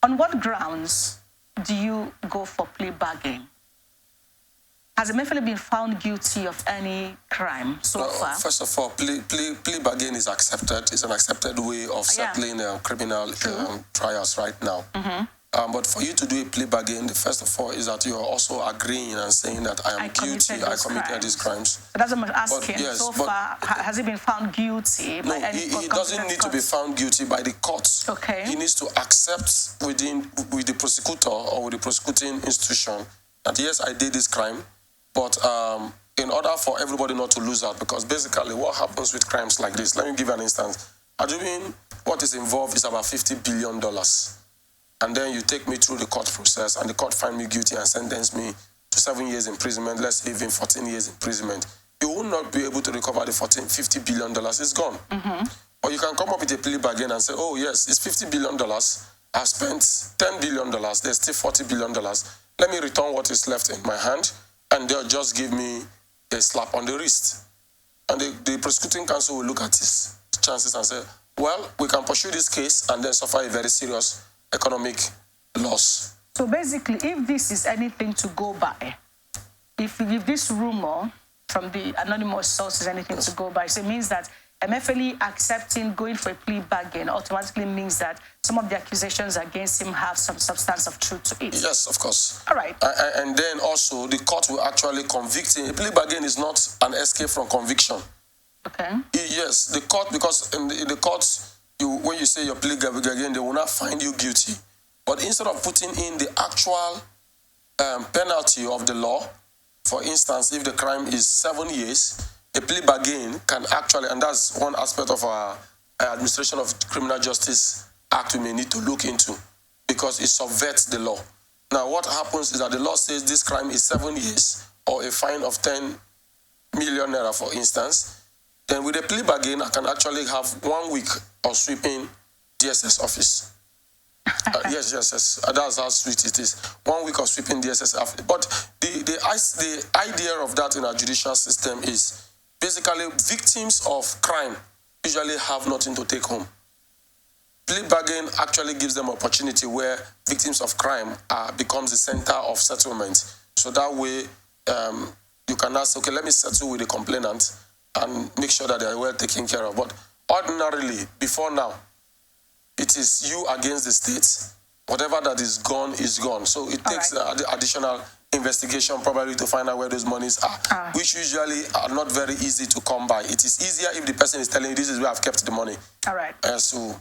On what grounds do you go for plea bargain? Has Emefiele been found guilty of any crime so far? First of all, plea bargain is accepted. It's an accepted way of settling criminal trials right now. But for you to do a plea bargain, the first of all is that you're also agreeing and saying that I am guilty, I committed these crimes. So that's what I'm asking. Yes, so far, has he been found guilty? No, he doesn't need to be found guilty by the courts. Okay. He needs to accept with the prosecutor or with the prosecuting institution that, yes, I did this crime, but in order for everybody not to lose out, because basically what happens with crimes like this, let me give you an instance. Assuming what is involved is about $50 billion. And then you take me through the court process, and the court find me guilty and sentence me to 7 years imprisonment, let's say even 14 years imprisonment. You will not be able to recover the $50 billion. It's gone. Or you can come up with a plea bargain and say, oh, yes, it's $50 billion. I've spent $10 billion. There's still $40 billion. Let me return what is left in my hand, and they'll just give me a slap on the wrist. And the prosecuting counsel will look at his chances and say, well, we can pursue this case and then suffer a very serious economic loss. So basically, if this is anything to go by, if this rumor from the anonymous source is anything to go by, so it means that Emefiele accepting going for a plea bargain automatically means that some of the accusations against him have some substance of truth to it. Yes, of course. All right. And then also the court will actually convict him. A plea bargain is not an escape from conviction. Okay. Yes, the court, because in the courts, when you say your plea bargain, they will not find you guilty. But instead of putting in the actual penalty of the law, for instance, if the crime is 7 years, a plea bargain can actually, and that's one aspect of our Administration of Criminal Justice Act we may need to look into, because it subverts the law. Now, what happens is that the law says this crime is 7 years or a fine of 10 million naira, for instance. Then with a plea bargain, I can actually have 1 week of sweeping DSS office. Yes. That's how sweet it is. 1 week of sweeping DSS office. But the idea of that in our judicial system is basically victims of crime usually have nothing to take home. Plea bargain actually gives them opportunity where victims of crime becomes the center of settlement. So that way, you can ask, okay, let me settle with the complainant and make sure that they are well taken care of. But ordinarily, before now, it is you against the state. Whatever that is gone is gone. So it takes additional investigation probably to find out where those monies are, which usually are not very easy to come by. It is easier if the person is telling you this is where I've kept the money. All right. So